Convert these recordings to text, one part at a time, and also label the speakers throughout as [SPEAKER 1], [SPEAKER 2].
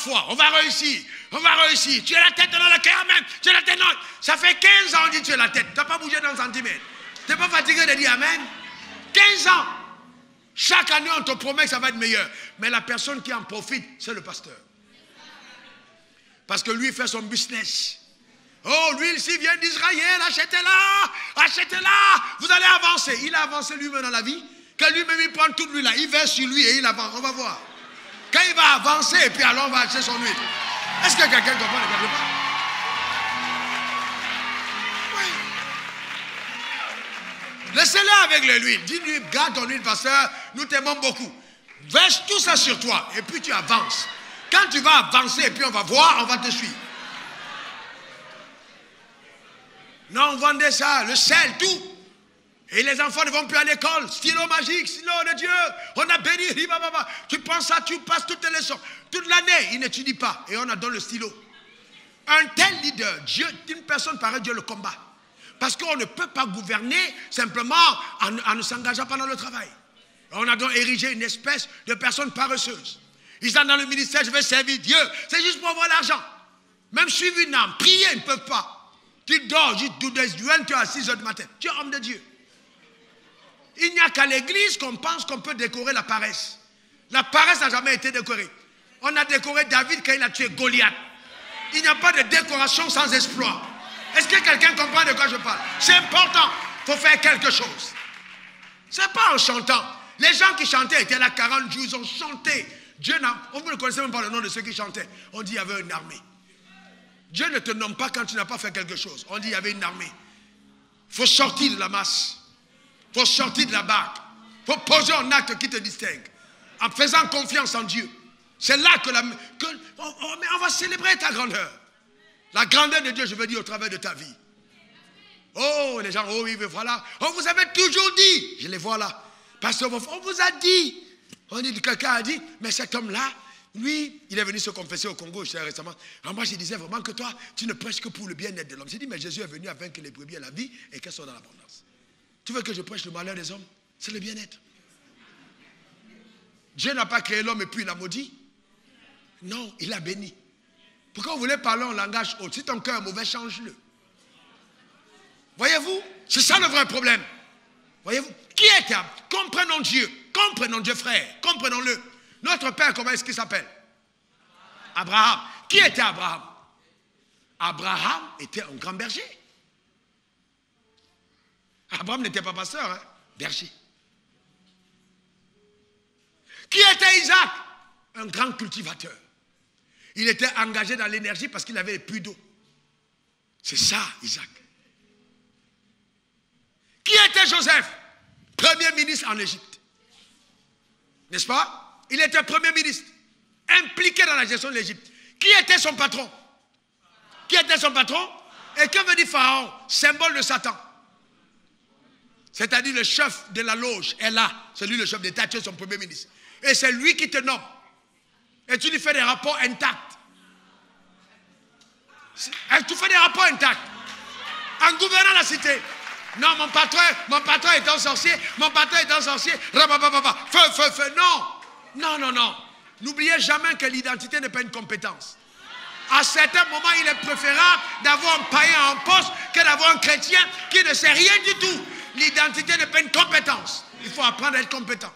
[SPEAKER 1] foi, on va réussir, on va réussir. Tu es la tête dans le cœur même, tu es la tête dans... Ça fait 15 ans on dit tu es la tête, tu n'as pas bougé d'un centimètre. Tu n'es pas fatigué de dire amen. 15 ans. Chaque année on te promet que ça va être meilleur. Mais la personne qui en profite, c'est le pasteur. Parce que lui il fait son business. Oh, l'huile s'il vient d'Israël, achetez-la, achetez-la, vous allez avancer. Il a avancé lui-même dans la vie, que lui-même il prend toute l'huile là, il verse sur lui et il avance, on va voir. Quand il va avancer, et puis alors on va acheter son huile. Est-ce que quelqu'un comprend quelque part? Oui. Laissez-le avec l'huile. Dis-lui, garde ton huile, pasteur, nous t'aimons beaucoup. Verse tout ça sur toi, et puis tu avances. Quand tu vas avancer, et puis on va voir, on va te suivre. Non, on vendait ça, le sel, tout. Et les enfants ne vont plus à l'école. Stylo magique, stylo de Dieu. On a béni. Tu prends ça, tu passes toutes les leçons. Toute l'année, ils n'étudient pas. Et on adore le stylo. Un tel leader, Dieu, une personne pareille, Dieu le combat. Parce qu'on ne peut pas gouverner simplement en ne s'engageant pas dans le travail. On a donc érigé une espèce de personnes paresseuses. Ils sont dans le ministère, je vais servir Dieu. C'est juste pour avoir l'argent. Même suivre une âme, prier, ils ne peuvent pas. Tu dors juste du 20h à 6h du matin. Tu es homme de Dieu. Il n'y a qu'à l'église qu'on pense qu'on peut décorer la paresse. La paresse n'a jamais été décorée. On a décoré David quand il a tué Goliath. Il n'y a pas de décoration sans exploit. Est-ce que quelqu'un comprend de quoi je parle? C'est important. Il faut faire quelque chose. Ce n'est pas en chantant. Les gens qui chantaient étaient là 40 jours, ils ont chanté. Dieu n'a... On ne connaissait même pas le nom de ceux qui chantaient. On dit qu'il y avait une armée. Dieu ne te nomme pas quand tu n'as pas fait quelque chose. On dit qu'il y avait une armée. Il faut sortir de la masse. Il faut sortir de la barque. Il faut poser un acte qui te distingue. En faisant confiance en Dieu. C'est là que on va célébrer ta grandeur. La grandeur de Dieu, je veux dire, au travers de ta vie. Oh, les gens, oh oui, voilà. On vous avait toujours dit. Je les vois là. Parce qu'on vous a dit. Quelqu'un a dit, mais cet homme-là, lui, il est venu se confesser au Congo récemment. Alors moi, je disais vraiment que toi, tu ne prêches que pour le bien-être de l'homme. J'ai dit, mais Jésus est venu afin que les brebis aient la vie et qu'elles soient dans l'abondance. Tu veux que je prêche le malheur des hommes? C'est le bien-être. Dieu n'a pas créé l'homme et puis il l'a maudit. Non, il l'a béni. Pourquoi vous voulez parler en langage haut? Si ton cœur est mauvais, change-le. Voyez-vous? C'est ça le vrai problème. Voyez-vous? Qui est Abraham? Comprenons Dieu. Comprenons Dieu, frère. Comprenons-le. Notre père, comment est-ce qu'il s'appelle? Abraham. Qui était Abraham? Abraham était un grand berger. Abraham n'était pas pasteur, hein? Berger. Qui était Isaac? Un grand cultivateur. Il était engagé dans l'énergie parce qu'il avait plus d'eau. C'est ça, Isaac. Qui était Joseph? Premier ministre en Égypte. N'est-ce pas? Il était premier ministre, impliqué dans la gestion de l'Égypte. Qui était son patron? Qui était son patron? Et que veut dire Pharaon? Symbole de Satan. C'est-à-dire le chef de la loge est là. C'est lui le chef d'État, tu es son premier ministre. Et c'est lui qui te nomme. Et tu lui fais des rapports intacts. Et tu fais des rapports intacts. En gouvernant la cité. Non, mon patron est un sorcier. Mon patron est un sorcier. Feu. Non. N'oubliez jamais que l'identité n'est pas une compétence. À certains moments, il est préférable d'avoir un païen en poste que d'avoir un chrétien qui ne sait rien du tout. L'identité n'est pas une compétence. Il faut apprendre à être compétent.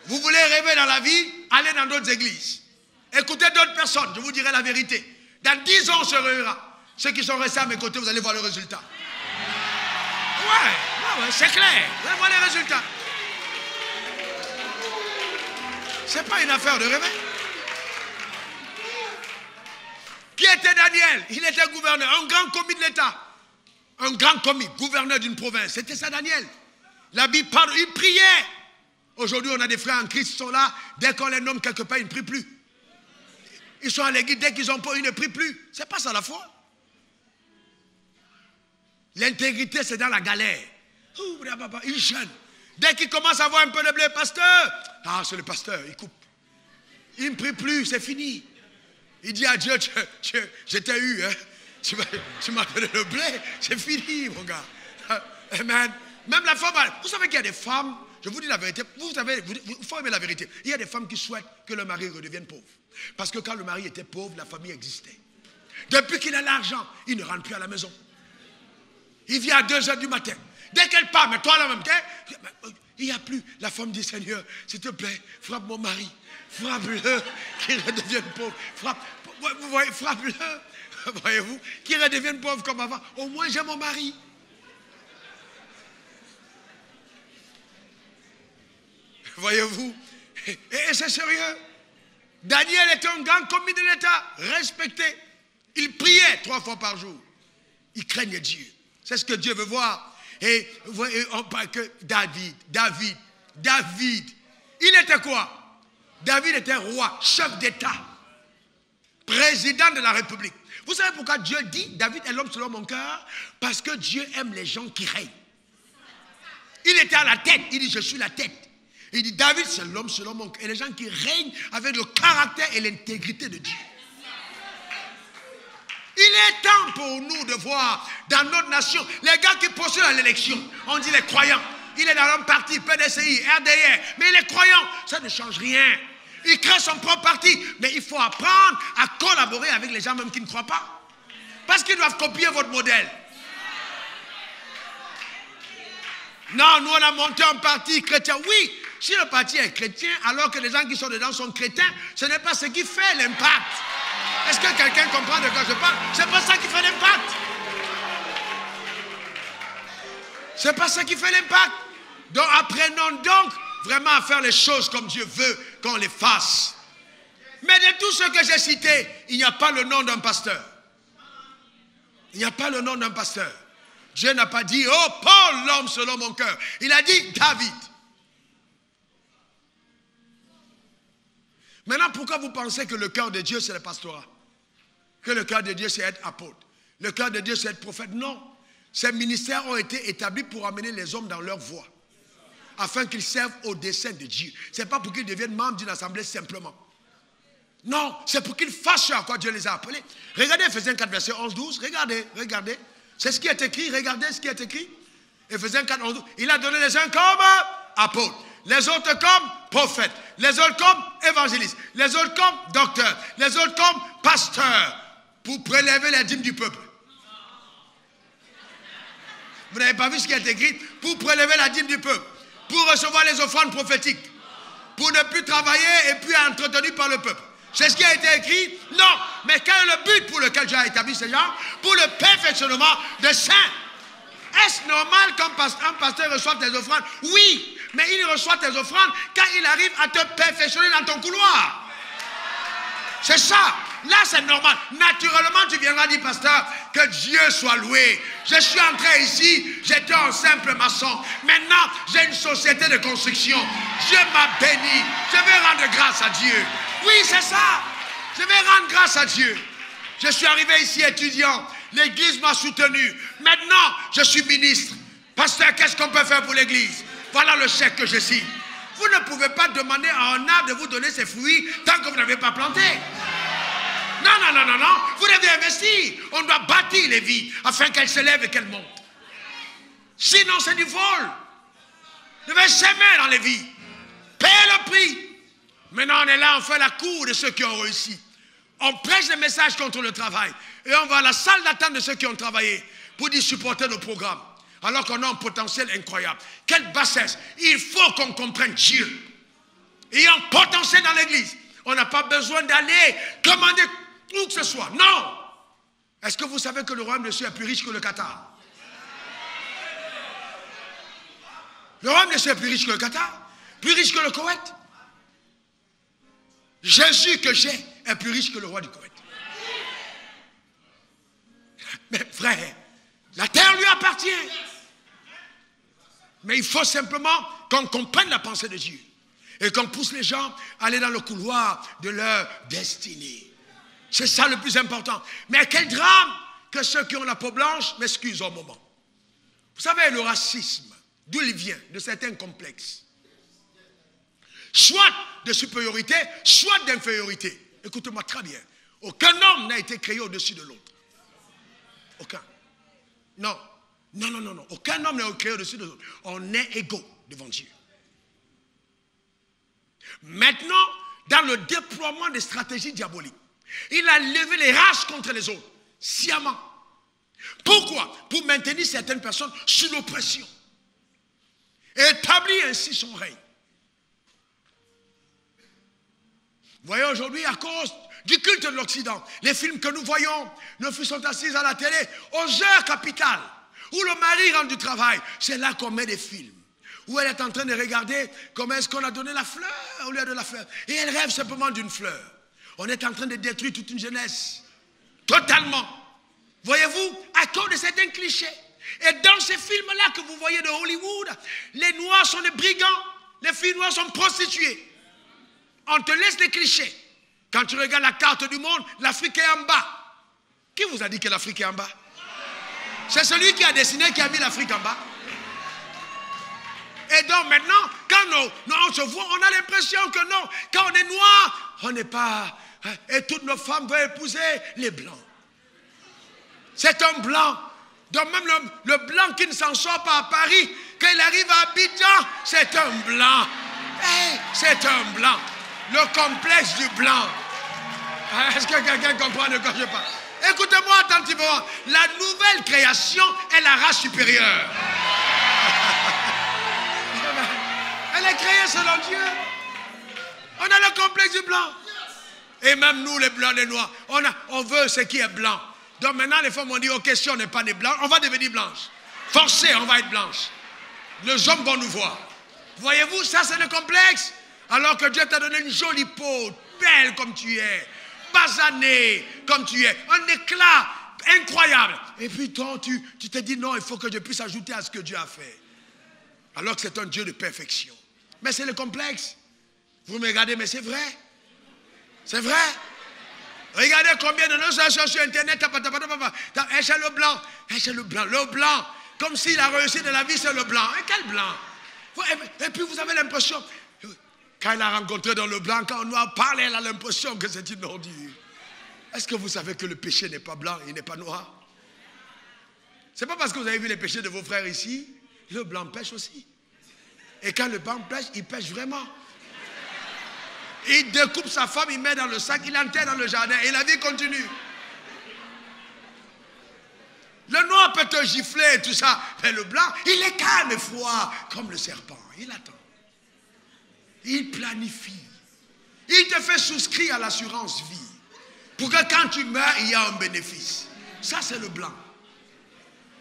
[SPEAKER 1] Vous voulez rêver dans la vie? Allez dans d'autres églises. Écoutez d'autres personnes, je vous dirai la vérité. Dans 10 ans, on se réunira. Ceux qui sont restés à mes côtés, vous allez voir le résultat. Ouais, c'est clair. Vous allez voir les résultats. Ce n'est pas une affaire de rêver. Qui était Daniel? Il était gouverneur, un grand commis de l'État. Un grand commis, gouverneur d'une province. C'était ça, Daniel. La Bible parle, il priait. Aujourd'hui, on a des frères en Christ qui sont là. Dès qu'on les nomme quelque part, ils ne prient plus. Ils sont à l'église, dès qu'ils ont pas, ils ne prient plus. C'est pas ça la foi. L'intégrité, c'est dans la galère. Il jeûne. Dès qu'il commence à avoir un peu de blé, pasteur. Ah, c'est le pasteur, il coupe. Il ne prie plus, c'est fini. Il dit à Dieu, je t'ai eu, hein. Tu m'as donné le blé, c'est fini, mon gars. Amen. Même la femme, vous savez qu'il y a des femmes, je vous dis la vérité, vous savez, il faut aimer la vérité. Il y a des femmes qui souhaitent que le mari redevienne pauvre. Parce que quand le mari était pauvre, la famille existait. Depuis qu'il a l'argent, il ne rentre plus à la maison. Il vient à 2 h du matin. Dès qu'elle part, mais toi là même, il n'y a plus. La femme dit, Seigneur, s'il te plaît, frappe mon mari. Frappe-le, qu'il redevienne pauvre. Frappe-le, voyez-vous, qu'il redevienne pauvre comme avant. Au moins j'ai mon mari. Voyez-vous, et c'est sérieux. Daniel était un grand commis de l'État, respecté. Il priait 3 fois par jour. Il craignait Dieu. C'est ce que Dieu veut voir. Et on parle que David, il était quoi? David était roi, chef d'État, président de la République. Vous savez pourquoi Dieu dit, David est l'homme selon mon cœur? Parce que Dieu aime les gens qui règnent. Il était à la tête, il dit, je suis la tête. Il dit, David, c'est l'homme selon mon cœur. Et les gens qui règnent avec le caractère et l'intégrité de Dieu. Il est temps pour nous de voir dans notre nation, les gars qui postulent à l'élection, on dit les croyants. Il est dans un parti, PDCI, RDR, mais il est croyant, ça ne change rien. Il crée son propre parti, mais il faut apprendre à collaborer avec les gens même qui ne croient pas. Parce qu'ils doivent copier votre modèle. Non, nous on a monté un parti chrétien, oui. Si le parti est chrétien, alors que les gens qui sont dedans sont chrétiens, ce n'est pas ce qui fait l'impact. Est-ce que quelqu'un comprend de quoi je parle? C'est pas ça qui fait l'impact. C'est pas ça qui fait l'impact. Donc apprenons donc vraiment à faire les choses comme Dieu veut qu'on les fasse. Mais de tout ce que j'ai cité, il n'y a pas le nom d'un pasteur. Il n'y a pas le nom d'un pasteur. Dieu n'a pas dit, oh Paul, l'homme selon mon cœur. Il a dit David. Maintenant, pourquoi vous pensez que le cœur de Dieu, c'est le pastorat? Que le cœur de Dieu, c'est être apôtre? Le cœur de Dieu, c'est être prophète? Non. Ces ministères ont été établis pour amener les hommes dans leur voie, afin qu'ils servent au dessein de Dieu. Ce n'est pas pour qu'ils deviennent membres d'une assemblée simplement. Non, c'est pour qu'ils fassent ce à quoi Dieu les a appelés. Regardez Ephésiens 4, verset 11-12. Regardez. C'est ce qui est écrit. Regardez ce qui est écrit. Ephésiens 4, 11-12. Il a donné les uns comme apôtres, les autres comme prophètes, les autres comme évangélistes, les autres comme docteurs, les autres comme pasteurs, pour prélever les dîmes du peuple. Vous n'avez pas vu ce qui est écrit? Pour prélever la dîme du peuple, pour recevoir les offrandes prophétiques, pour ne plus travailler et puis être entretenu par le peuple. C'est ce qui a été écrit? Non. Mais quel est le but pour lequel Dieu a établi ces gens? Pour le perfectionnement des saints. Est-ce normal qu'un pasteur reçoive tes offrandes? Oui, mais il reçoit tes offrandes quand il arrive à te perfectionner dans ton couloir. C'est ça. Là, c'est normal. Naturellement, tu viendras dire, pasteur, que Dieu soit loué. Je suis entré ici, j'étais un simple maçon. Maintenant, j'ai une société de construction. Dieu m'a béni. Je vais rendre grâce à Dieu. Oui, c'est ça. Je vais rendre grâce à Dieu. Je suis arrivé ici étudiant. L'église m'a soutenu. Maintenant, je suis ministre. Pasteur, qu'est-ce qu'on peut faire pour l'église? Voilà le chèque que je signe. Vous ne pouvez pas demander à un arbre de vous donner ses fruits tant que vous n'avez pas planté. Non. Vous devez investir. On doit bâtir les vies afin qu'elles se lèvent et qu'elles montent. Sinon, c'est du vol. Vous devez s'aimer dans les vies. Payer le prix. Maintenant, on est là, on fait la cour de ceux qui ont réussi. On prêche des messages contre le travail. Et on va à la salle d'attente de ceux qui ont travaillé pour dire supporter nos programmes. Alors qu'on a un potentiel incroyable. Quelle bassesse. Il faut qu'on comprenne Dieu. Il y a un potentiel dans l'église. On n'a pas besoin d'aller commander où que ce soit. Non. Est-ce que vous savez que le royaume de Dieu est plus riche que le Qatar? Le royaume de Dieu est plus riche que le Qatar? Plus riche que le Koweït? Jésus que j'ai est plus riche que le roi du Koweït. Mais frère, la terre lui appartient. Mais il faut simplement qu'on comprenne la pensée de Dieu. Et qu'on pousse les gens à aller dans le couloir de leur destinée. C'est ça le plus important. Mais quel drame que ceux qui ont la peau blanche m'excusent au moment. Vous savez, le racisme, d'où il vient? De certains complexes. Soit de supériorité, soit d'infériorité. Écoutez-moi très bien. Aucun homme n'a été créé au-dessus de l'autre. Aucun. Non. Aucun homme n'est créé au-dessus de l'autre. On est égaux devant Dieu. Maintenant, dans le déploiement des stratégies diaboliques, il a levé les races contre les autres, sciemment. Pourquoi? Pour maintenir certaines personnes sous l'oppression. Et établir ainsi son règne. Vous voyez aujourd'hui, à cause du culte de l'Occident, les films que nous voyons, nos filles sont assises à la télé, aux heures capitales, où le mari rentre du travail, c'est là qu'on met des films. Où elle est en train de regarder comment est-ce qu'on a donné la fleur au lieu de la fleur. Et elle rêve simplement d'une fleur. On est en train de détruire toute une jeunesse. Totalement. Voyez-vous, à cause de certains clichés. Et dans ces films-là que vous voyez de Hollywood, les Noirs sont des brigands, les filles noires sont prostituées. On te laisse les clichés. Quand tu regardes la carte du monde, l'Afrique est en bas. Qui vous a dit que l'Afrique est en bas? C'est celui qui a dessiné qui a mis l'Afrique en bas. Et donc maintenant, quand on se voit, on a l'impression que non, quand on est noir, on n'est pas... Et toutes nos femmes veulent épouser les blancs. C'est un blanc. Donc même le blanc qui ne s'en sort pas à Paris, quand il arrive à Abidjan, c'est un blanc. C'est un blanc. Le complexe du blanc. Est-ce que quelqu'un comprend de quoi je parle? Écoutez-moi attentivement. La nouvelle création est la race supérieure. Elle est créée selon Dieu. On a le complexe du blanc. Et même nous, les blancs, les noirs, on veut ce qui est blanc. Donc maintenant, les femmes ont dit, ok, si on n'est pas des blancs, on va devenir blanches. Forcé, on va être blanches. Les hommes vont nous voir. Voyez-vous, ça c'est le complexe. Alors que Dieu t'a donné une jolie peau, belle comme tu es, basanée comme tu es, un éclat incroyable. Et puis toi, tu te dis, non, il faut que je puisse ajouter à ce que Dieu a fait. Alors que c'est un Dieu de perfection. Mais c'est le complexe. Vous me regardez, mais c'est vrai. C'est vrai. Regardez combien de nos gens sur Internet. C'est le blanc. C'est le blanc. Le blanc. Comme si la réussite de la vie, c'est le blanc. Et quel blanc? Et puis vous avez l'impression, quand il a rencontré dans le blanc, quand on noir parle, elle a l'impression que c'est une ordure. Est-ce que vous savez que le péché n'est pas blanc, il n'est pas noir? C'est pas parce que vous avez vu les péchés de vos frères ici, le blanc pêche aussi. Et quand le blanc pêche, il pêche vraiment. Il découpe sa femme, il met dans le sac, il l'enterre dans le jardin et la vie continue. Le noir peut te gifler et tout ça, mais le blanc, il est calme et froid comme le serpent. Il attend. Il planifie. Il te fait souscrire à l'assurance vie. Pour que quand tu meurs, il y a un bénéfice. Ça, c'est le blanc.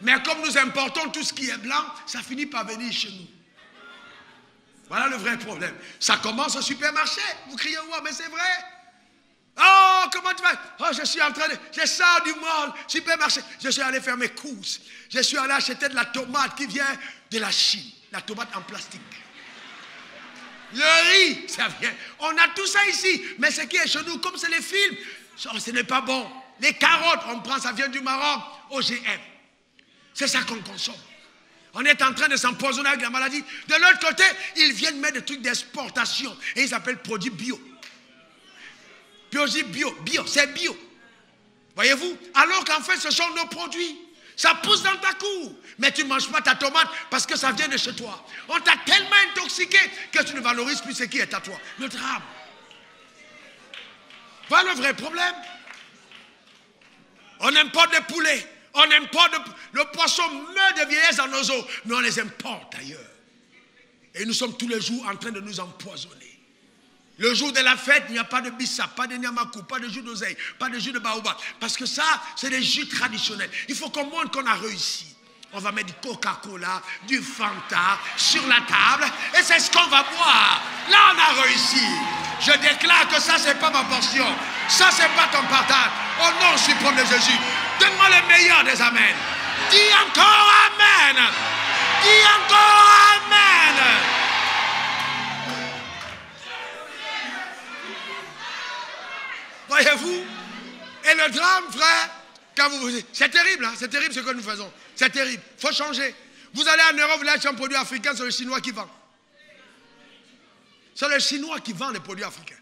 [SPEAKER 1] Mais comme nous importons tout ce qui est blanc, ça finit par venir chez nous. Voilà le vrai problème. Ça commence au supermarché. Vous criez, wow, mais c'est vrai. Oh, comment tu vas? Oh, je suis en train de... Je sors du mall, supermarché. Je suis allé faire mes courses. Je suis allé acheter de la tomate qui vient de la Chine. La tomate en plastique. Le riz, ça vient. On a tout ça ici. Mais ce qui est chez nous, comme c'est les films, ce n'est pas bon. Les carottes, on prend, ça vient du Maroc, OGM. C'est ça qu'on consomme. On est en train de s'empoisonner avec la maladie. De l'autre côté, ils viennent mettre des trucs d'exportation. Et ils s'appellent produits bio. Produits bio, c'est bio. Voyez-vous? Alors qu'en fait, ce sont nos produits. Ça pousse dans ta cour. Mais tu ne manges pas ta tomate parce que ça vient de chez toi. On t'a tellement intoxiqué que tu ne valorises plus ce qui est à toi. Le drame. Voilà le vrai problème. On importe des poulets. On importe le poisson meurt de vieillesse dans nos eaux, mais on les importe ailleurs. Et nous sommes tous les jours en train de nous empoisonner. Le jour de la fête, il n'y a pas de bissap, pas de nyamakou, pas de jus d'oseille, pas de jus de baobab. Parce que ça, c'est des jus traditionnels. Il faut qu'on montre qu'on a réussi. On va mettre du Coca-Cola, du Fanta sur la table et c'est ce qu'on va boire. Là, on a réussi. Je déclare que ça, c'est pas ma portion. Ça, c'est pas ton partage. Au nom suprême de Jésus, donne-moi le meilleur des amens. Dis encore amen. Dis encore amen. Voyez-vous? Et le drame, frère, quand vous dites, c'est terrible, hein? C'est terrible ce que nous faisons. C'est terrible. Il faut changer. Vous allez en Europe, vous achetez un produit africain, c'est le Chinois qui vend. C'est le Chinois qui vend les produits africains.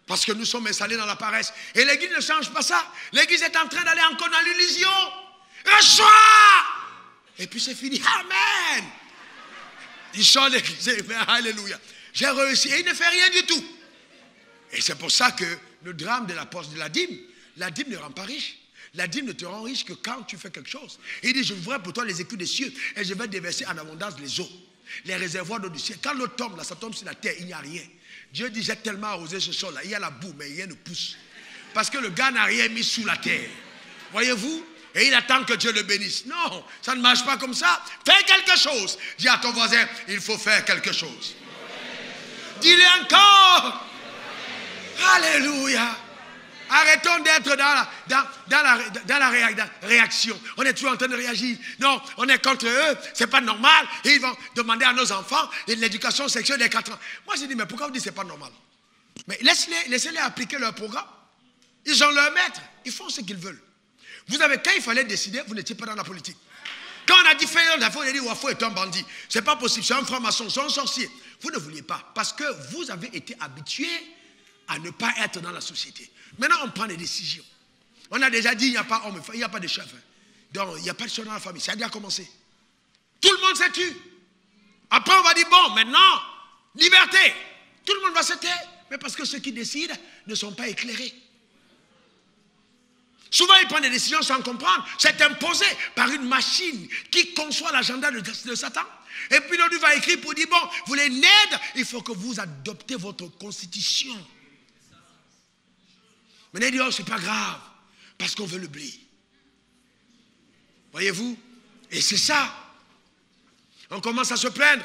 [SPEAKER 1] Parce que nous sommes installés dans la paresse. Et l'Église ne change pas ça. L'Église est en train d'aller encore dans l'illusion. Reçois! Et puis c'est fini. Amen! Il sort de l'église, alléluia. J'ai réussi. Et il ne fait rien du tout. Et c'est pour ça que le drame de la poste de la dîme ne rend pas riche. La dîme ne te rend riche que quand tu fais quelque chose. Il dit, je ouvrirai pour toi les écus des cieux et je vais déverser en abondance les eaux, les réservoirs d'eau du ciel. Quand l'eau tombe, là, ça tombe sur la terre, il n'y a rien. Dieu dit, j'ai tellement arrosé ce sol-là, il y a la boue, mais rien ne pousse. Parce que le gars n'a rien mis sous la terre. Voyez-vous? Et il attend que Dieu le bénisse. Non, ça ne marche pas comme ça. Fais quelque chose. Dis à ton voisin, il faut faire quelque chose. Dis-le encore. Alléluia. Arrêtons d'être dans la réaction. On est toujours en train de réagir. Non, on est contre eux, c'est pas normal. Et ils vont demander à nos enfants l'éducation sexuelle des 4 ans. Moi, je dis, mais pourquoi vous dites que c'est pas normal? Mais laissez-les appliquer leur programme. Ils ont leur maître. Ils font ce qu'ils veulent. Vous avez, quand il fallait décider, vous n'étiez pas dans la politique. Quand on a dit faire la fois, on a dit Wafo est un bandit. C'est pas possible, c'est un franc-maçon, c'est un sorcier. Vous ne vouliez pas, parce que vous avez été habitués à ne pas être dans la société. Maintenant, on prend des décisions. On a déjà dit, il n'y a pas homme, il n'y a pas de chef. Donc, il n'y a pas de chef dans la famille. Ça a déjà commencé. Tout le monde s'est tué. Après, on va dire, bon, maintenant, liberté. Tout le monde va se taire. Mais parce que ceux qui décident ne sont pas éclairés. Souvent, ils prennent des décisions sans comprendre. C'est imposé par une machine qui conçoit l'agenda de Satan. Et puis, l'autre va écrire pour dire, bon, vous voulez une aide, il faut que vous adoptez votre constitution. Mais il dit, oh, c'est pas grave, parce qu'on veut le blé. Voyez-vous? Et c'est ça. On commence à se plaindre.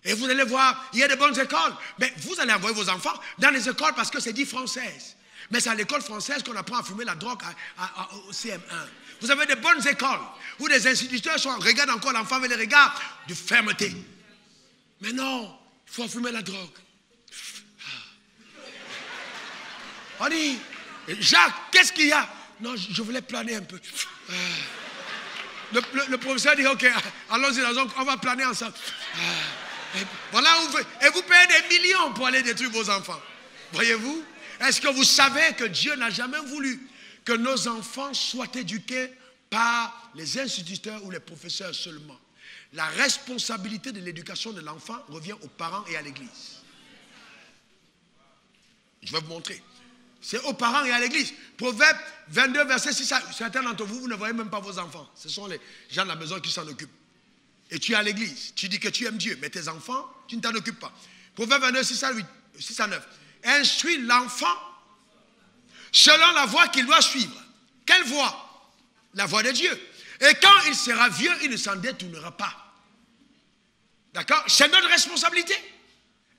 [SPEAKER 1] Et vous allez voir, il y a de bonnes écoles. Mais vous allez envoyer vos enfants dans les écoles parce que c'est dit française. Mais c'est à l'école française qu'on apprend à fumer la drogue au CM1. Vous avez de bonnes écoles où les instituteurs regardent encore l'enfant avec les regards de fermeté. Mais non, il faut fumer la drogue. On dit, Jacques, qu'est-ce qu'il y a? Non, je voulais planer un peu. Le professeur dit, ok, allons-y, on va planer ensemble. Voilà, et vous payez des millions pour aller détruire vos enfants. Voyez-vous? Est-ce que vous savez que Dieu n'a jamais voulu que nos enfants soient éduqués par les instituteurs ou les professeurs seulement? La responsabilité de l'éducation de l'enfant revient aux parents et à l'église. Je vais vous montrer. C'est aux parents et à l'église. Proverbe 22, verset 6. Certains d'entre vous, vous ne voyez même pas vos enfants. Ce sont les gens de la maison qui s'en occupent. Et tu es à l'église. Tu dis que tu aimes Dieu, mais tes enfants, tu ne t'en occupes pas. Proverbe 22, 6 à 9. Instruis l'enfant selon la voie qu'il doit suivre. Quelle voie? La voie de Dieu. Et quand il sera vieux, il ne s'en détournera pas. D'accord? C'est notre responsabilité.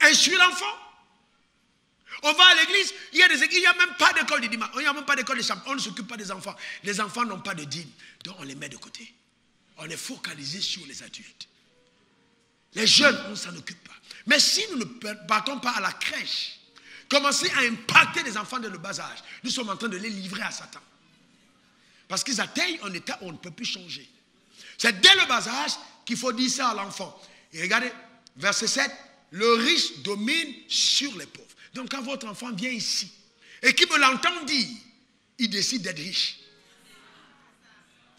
[SPEAKER 1] Instruis l'enfant. On va à l'église, il n'y a même pas d'école du dimanche, il n'y a même pas d'école de chambre, on ne s'occupe pas des enfants. Les enfants n'ont pas de dîme, donc on les met de côté. On est focalisé sur les adultes. Les jeunes, on ne s'en occupe pas. Mais si nous ne partons pas à la crèche, commencer à impacter les enfants de le bas âge, nous sommes en train de les livrer à Satan. Parce qu'ils atteignent un état où on ne peut plus changer. C'est dès le bas âge qu'il faut dire ça à l'enfant. Et regardez, verset 7, le riche domine sur les pauvres. Donc quand votre enfant vient ici et qu'il me l'entend dire, il décide d'être riche.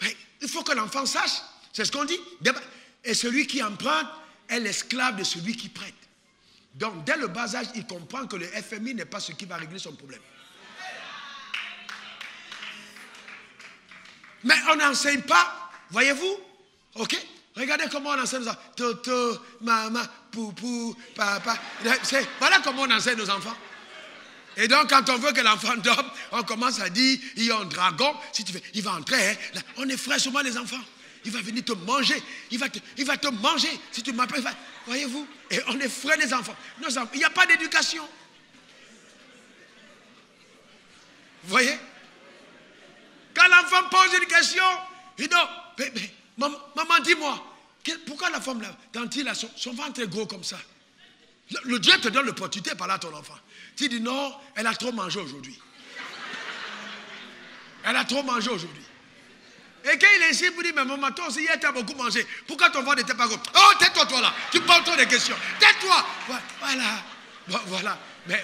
[SPEAKER 1] Mais il faut que l'enfant sache, c'est ce qu'on dit. Et celui qui emprunte est l'esclave de celui qui prête. Donc dès le bas âge, il comprend que le FMI n'est pas ce qui va régler son problème. Mais on n'enseigne pas, voyez-vous, ok? Regardez comment on enseigne ça. Toto, maman, poupou, papa. Voilà comment on enseigne nos enfants. Et donc, quand on veut que l'enfant dorme, on commence à dire, il y a un dragon. Si tu veux, il va entrer. Hein, là, on effraie souvent les enfants. Il va venir te manger. Il va te manger. Si tu m'appelles, voyez-vous. Et on effraie les enfants. Il n'y a pas d'éducation. Vous voyez? Quand l'enfant pose une question, il dit, maman, dis-moi, pourquoi la femme là, quand il a son ventre est gros comme ça? Le Dieu te donne l'opportunité de parler à ton enfant. Tu dis non, elle a trop mangé aujourd'hui. Elle a trop mangé aujourd'hui. Et quand il est ici, vous dites, mais maman, toi aussi, hier, tu as beaucoup mangé. Pourquoi ton ventre n'était pas gros? Oh, tais-toi, toi là. Tu poses trop de questions. Tais-toi. Voilà. Voilà. Mais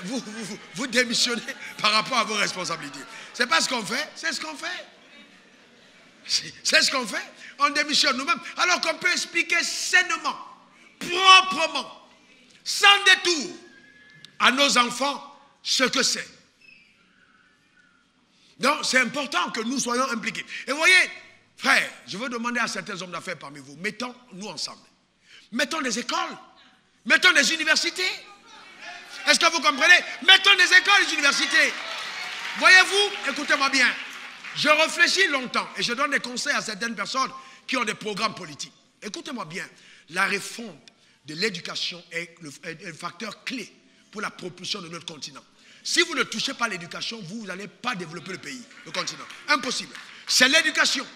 [SPEAKER 1] vous démissionnez par rapport à vos responsabilités. C'est pas ce qu'on fait, c'est ce qu'on fait. C'est ce qu'on fait. On démissionne nous-mêmes. Alors qu'on peut expliquer sainement proprement, sans détour, à nos enfants ce que c'est. Donc, c'est important que nous soyons impliqués. Et vous voyez, frère, je veux demander à certains hommes d'affaires parmi vous, mettons-nous ensemble. Mettons des écoles, mettons des universités. Est-ce que vous comprenez? Mettons des écoles et des universités. Voyez-vous, écoutez-moi bien, je réfléchis longtemps et je donne des conseils à certaines personnes qui ont des programmes politiques. Écoutez-moi bien, la refonte de l'éducation est le facteur clé pour la propulsion de notre continent. Si vous ne touchez pas l'éducation, vous n'allez pas développer le pays, le continent. Impossible. C'est l'éducation.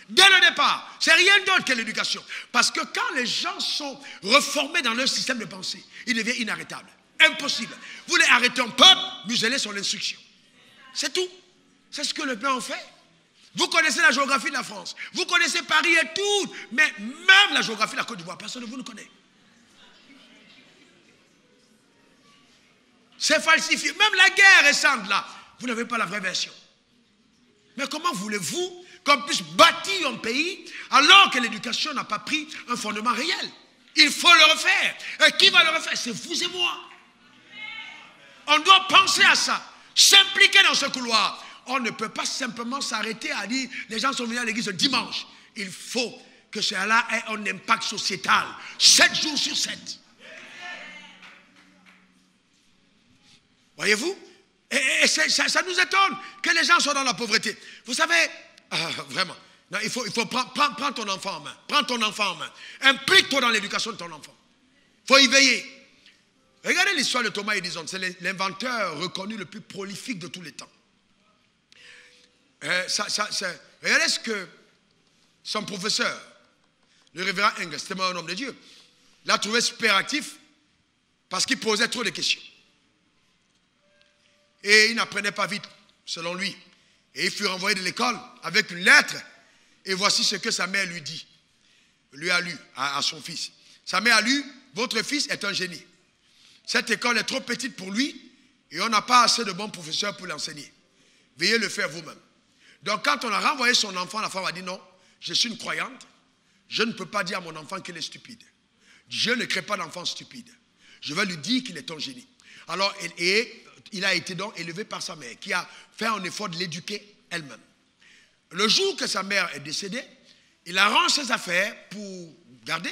[SPEAKER 1] Dès le départ, c'est rien d'autre que l'éducation. Parce que quand les gens sont reformés dans leur système de pensée, ils deviennent inarrêtables. Impossible. Vous les arrêtez un peuple, muselez sur l'instruction. C'est tout. C'est ce que le plan fait. Vous connaissez la géographie de la France. Vous connaissez Paris et tout. Mais même la géographie de la Côte d'Ivoire, personne ne vous le connaît. C'est falsifié. Même la guerre récente, là, vous n'avez pas la vraie version. Mais comment voulez-vous qu'on puisse bâtir un pays alors que l'éducation n'a pas pris un fondement réel? Il faut le refaire. Et qui va le refaire? C'est vous et moi. On doit penser à ça. S'impliquer dans ce couloir. On ne peut pas simplement s'arrêter à dire les gens sont venus à l'église le dimanche. Il faut que cela ait un impact sociétal. 7 jours sur 7. Voyez-vous? Et ça nous étonne que les gens soient dans la pauvreté. Vous savez, vraiment, non, il faut prendre ton enfant en main. Prends ton enfant en main. Implique-toi dans l'éducation de ton enfant. Il faut y veiller. Regardez l'histoire de Thomas Edison. C'est l'inventeur reconnu le plus prolifique de tous les temps. Regardez ce que son professeur, le révérend Engels, c'était un homme de Dieu, l'a trouvé super actif parce qu'il posait trop de questions. Et il n'apprenait pas vite, selon lui. Et il fut renvoyé de l'école avec une lettre. Et voici ce que sa mère lui a lu à son fils. Sa mère a lu, votre fils est un génie. Cette école est trop petite pour lui et on n'a pas assez de bons professeurs pour l'enseigner. Veuillez le faire vous-même. Donc quand on a renvoyé son enfant, la femme a dit non, je suis une croyante. Je ne peux pas dire à mon enfant qu'il est stupide. Dieu ne crée pas d'enfant stupide. Je vais lui dire qu'il est un génie. Alors, il a été donc élevé par sa mère, qui a fait un effort de l'éduquer elle-même. Le jour que sa mère est décédée, il arrange ses affaires pour garder,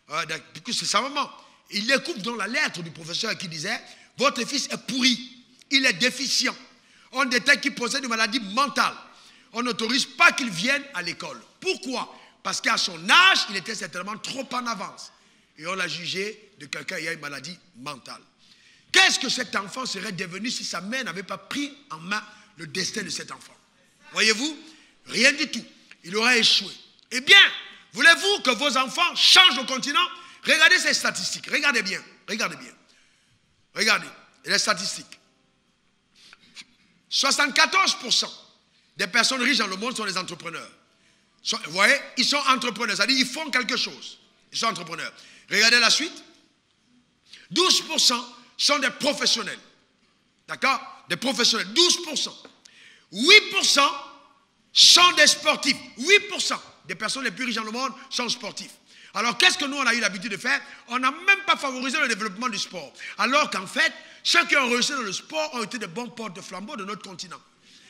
[SPEAKER 1] parce que c'est sa maman. Il découvre dans la lettre du professeur qui disait, votre fils est pourri, il est déficient. On détecte qu'il possède une maladie mentale. On n'autorise pas qu'il vienne à l'école. Pourquoi? Parce qu'à son âge, il était certainement trop en avance. Et on l'a jugé de quelqu'un qui a une maladie mentale. Qu'est-ce que cet enfant serait devenu si sa mère n'avait pas pris en main le destin de cet enfant? Voyez-vous? Rien du tout. Il aurait échoué. Eh bien, voulez-vous que vos enfants changent le continent? Regardez ces statistiques. Regardez bien. Regardez bien. Regardez les statistiques. 74% des personnes riches dans le monde sont des entrepreneurs. Vous voyez? Ils sont entrepreneurs. C'est-à-dire qu'ils font quelque chose. Ils sont entrepreneurs. Regardez la suite. 12% sont des professionnels. D'accord? Des professionnels. 12%. 8% sont des sportifs. 8% des personnes les plus riches dans le monde sont sportifs. Alors, qu'est-ce que nous, on a eu l'habitude de faire? On n'a même pas favorisé le développement du sport. Alors qu'en fait, ceux qui ont réussi dans le sport ont été des bons porte de flambeau de notre continent.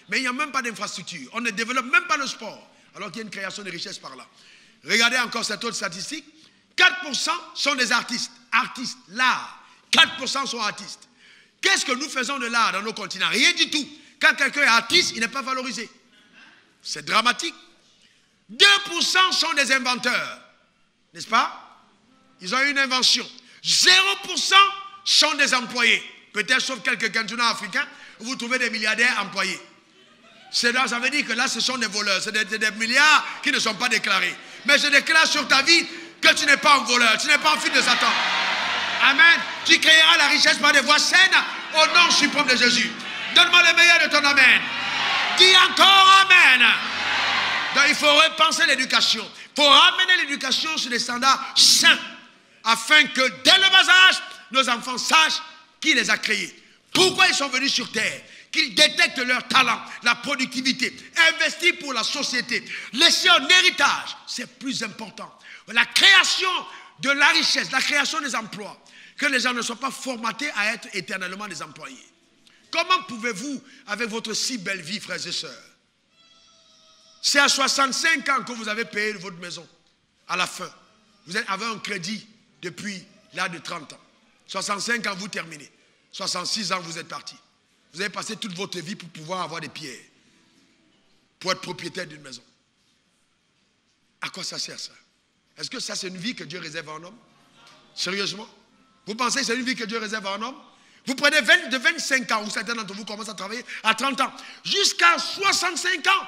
[SPEAKER 1] Mais il n'y a même pas d'infrastructure. On ne développe même pas le sport. Alors qu'il y a une création de richesse par là. Regardez encore cette autre statistique. 4% sont des artistes. Artistes, l'art. 4% sont artistes. Qu'est-ce que nous faisons de l'art dans nos continents? Rien du tout. Quand quelqu'un est artiste, il n'est pas valorisé. C'est dramatique. 2% sont des inventeurs. N'est-ce pas? Ils ont eu une invention. 0% sont des employés. Peut-être sauf quelques cantons africains où vous trouvez des milliardaires employés. Ça veut dire que là, ce sont des voleurs. C'est des milliards qui ne sont pas déclarés. Mais je déclare sur ta vie que tu n'es pas un voleur. Tu n'es pas un fils de Satan. Amen. Tu créeras la richesse par des voies saines au nom suprême de Jésus. Donne-moi le meilleur de ton amen. Dis encore amen. Donc il faut repenser l'éducation. Il faut ramener l'éducation sur des standards sains afin que dès le bas âge, nos enfants sachent qui les a créés. Pourquoi ils sont venus sur terre. Qu'ils détectent leur talent, la productivité, investir pour la société, laisser un héritage, c'est plus important. La création de la richesse, la création des emplois, que les gens ne soient pas formatés à être éternellement des employés. Comment pouvez-vous, avec votre si belle vie, frères et sœurs, c'est à 65 ans que vous avez payé votre maison, à la fin. Vous avez un crédit depuis l'âge de 30 ans. 65 ans, vous terminez. 66 ans, vous êtes parti. Vous avez passé toute votre vie pour pouvoir avoir des pierres, pour être propriétaire d'une maison. À quoi ça sert, ça? Est-ce que ça, c'est une vie que Dieu réserve à un homme? Sérieusement? Vous pensez que c'est une vie que Dieu réserve à un homme? Vous prenez de 25 ans, où certains d'entre vous commencent à travailler à 30 ans, jusqu'à 65 ans,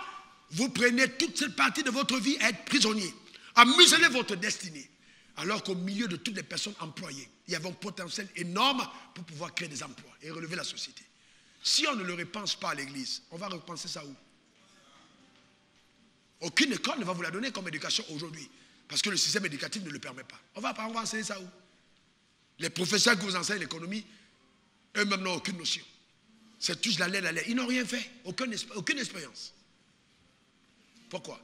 [SPEAKER 1] vous prenez toute cette partie de votre vie à être prisonnier, à museler votre destinée. Alors qu'au milieu de toutes les personnes employées, il y avait un potentiel énorme pour pouvoir créer des emplois et relever la société. Si on ne le repense pas à l'église, on va repenser ça où? Aucune école ne va vous la donner comme éducation aujourd'hui, parce que le système éducatif ne le permet pas. On va enseigner ça où? Les professeurs qui vous enseignent l'économie, eux-mêmes n'ont aucune notion. C'est tous la lettre. Ils n'ont rien fait, aucune expérience. Pourquoi?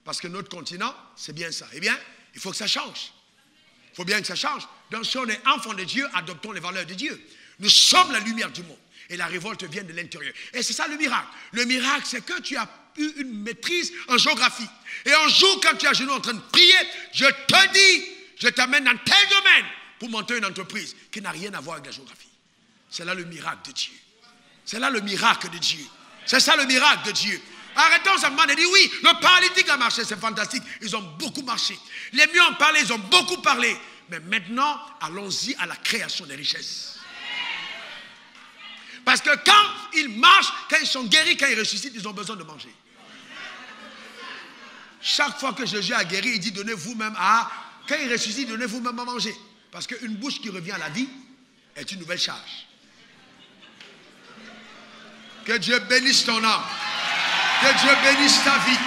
[SPEAKER 1] Parce que notre continent, c'est bien ça. Eh bien, il faut que ça change. Il faut bien que ça change. Donc, si on est enfant de Dieu, adoptons les valeurs de Dieu. Nous sommes la lumière du monde. Et la révolte vient de l'intérieur. Et c'est ça le miracle. Le miracle, c'est que tu as eu une maîtrise en géographie. Et un jour, quand tu es à genoux en train de prier, je te dis, je t'amène dans tel domaine pour monter une entreprise qui n'a rien à voir avec la géographie. C'est là le miracle de Dieu. C'est là le miracle de Dieu. C'est ça le miracle de Dieu. Arrêtons seulement de dire oui, le paralytique a marché, c'est fantastique. Ils ont beaucoup marché. Les mieux ont parlé, ils ont beaucoup parlé. Mais maintenant, allons-y à la création des richesses. Parce que quand ils marchent, quand ils sont guéris, quand ils ressuscitent, ils ont besoin de manger. Chaque fois que Jésus a guéri, il dit donnez vous-même à... Quand il ressuscite, donnez vous-même à manger. Parce qu'une bouche qui revient à la vie est une nouvelle charge. Que Dieu bénisse ton âme. Que Dieu bénisse ta vie.